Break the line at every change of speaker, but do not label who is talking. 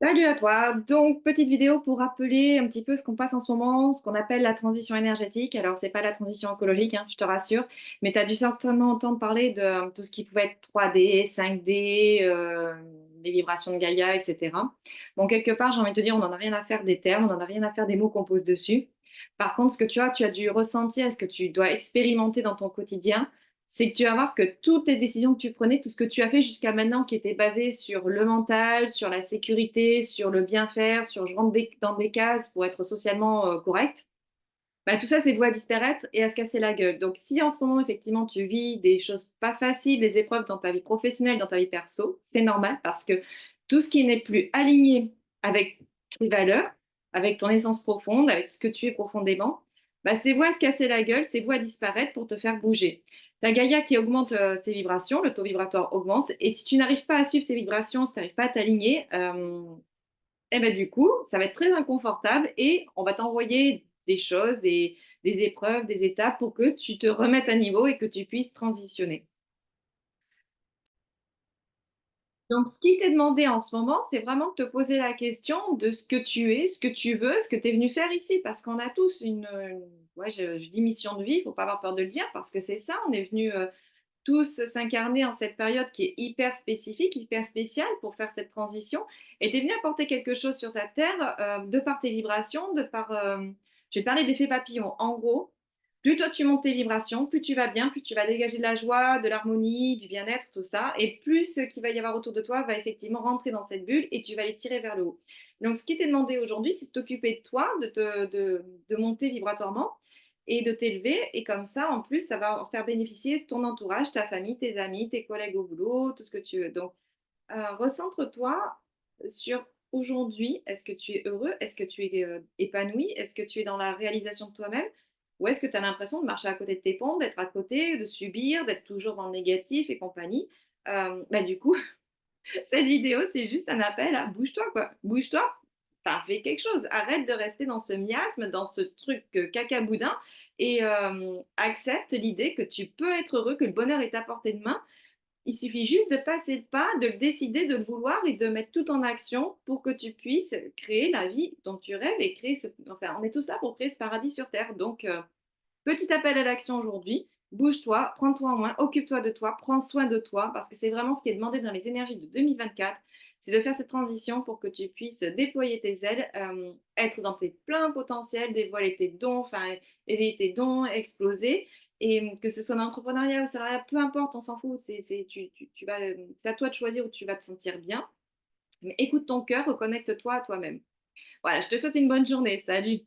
Salut à toi. Donc, petite vidéo pour rappeler un petit peu ce qu'on passe en ce moment, ce qu'on appelle la transition énergétique. Alors, c'est pas la transition écologique, hein, je te rassure, mais tu as dû certainement entendre parler de tout ce qui pouvait être 3D, 5D, les vibrations de Gaïa, etc. Bon, quelque part, j'ai envie de te dire, on n'en a rien à faire des termes, on n'en a rien à faire des mots qu'on pose dessus. Par contre, ce que tu as dû ressentir et ce que tu dois expérimenter dans ton quotidien, c'est que tu vas voir que toutes les décisions que tu prenais, tout ce que tu as fait jusqu'à maintenant qui était basé sur le mental, sur la sécurité, sur le bien faire, sur je rentre dans des cases pour être socialement correct, bah, tout ça, c'est voué à disparaître et à se casser la gueule. Donc, si en ce moment, effectivement, tu vis des choses pas faciles, des épreuves dans ta vie professionnelle, dans ta vie perso, c'est normal parce que tout ce qui n'est plus aligné avec tes valeurs, avec ton essence profonde, avec ce que tu es profondément, bah, c'est voué à se casser la gueule, c'est voué à disparaître pour te faire bouger. Ta Gaïa qui augmente ses vibrations, le taux vibratoire augmente, et si tu n'arrives pas à suivre ces vibrations, si tu n'arrives pas à t'aligner, et ben du coup, ça va être très inconfortable et on va t'envoyer des choses, des épreuves, des étapes pour que tu te remettes à niveau et que tu puisses transitionner. Donc, ce qui t'est demandé en ce moment, c'est vraiment de te poser la question de ce que tu es, ce que tu veux, ce que tu es venu faire ici. Parce qu'on a tous ouais, je dis mission de vie, il ne faut pas avoir peur de le dire, parce que c'est ça, on est venu tous s'incarner en cette période qui est hyper spécifique, hyper spéciale pour faire cette transition. Et tu es venu apporter quelque chose sur cette terre de par tes vibrations, de par... je vais te parler de l'effet papillon. En gros, plus toi tu montes tes vibrations, plus tu vas bien, plus tu vas dégager de la joie, de l'harmonie, du bien-être, tout ça. Et plus ce qu'il va y avoir autour de toi va effectivement rentrer dans cette bulle et tu vas les tirer vers le haut. Donc ce qui t'est demandé aujourd'hui, c'est de t'occuper de toi, de monter vibratoirement et de t'élever. Et comme ça, en plus, ça va en faire bénéficier ton entourage, ta famille, tes amis, tes collègues au boulot, tout ce que tu veux. Donc, recentre-toi sur aujourd'hui. Est-ce que tu es heureux? Est-ce que tu es épanoui? Est-ce que tu es dans la réalisation de toi-même? Ou est-ce que tu as l'impression de marcher à côté de tes pompes, d'être à côté, de subir, d'être toujours dans le négatif et compagnie? Bah, du coup, cette vidéo, c'est juste un appel à bouge-toi, quoi. Bouge-toi, enfin, fais quelque chose. Arrête de rester dans ce miasme, dans ce truc caca-boudin et accepte l'idée que tu peux être heureux, que le bonheur est à portée de main. Il suffit juste de passer le pas, de le décider, de le vouloir et de mettre tout en action pour que tu puisses créer la vie dont tu rêves et créer ce... Enfin, on est tous là pour créer ce paradis sur Terre. Donc, petit appel à l'action aujourd'hui. Bouge-toi, prends-toi en main, occupe-toi de toi, prends soin de toi, parce que c'est vraiment ce qui est demandé dans les énergies de 2024, c'est de faire cette transition pour que tu puisses déployer tes ailes, être dans tes pleins potentiels, dévoiler tes dons, enfin, éveiller tes dons, exploser. Et que ce soit dans l'entrepreneuriat ou salariat, peu importe, on s'en fout. C'est à toi de choisir où tu vas te sentir bien. Mais écoute ton cœur, reconnecte-toi à toi-même. Voilà, je te souhaite une bonne journée. Salut!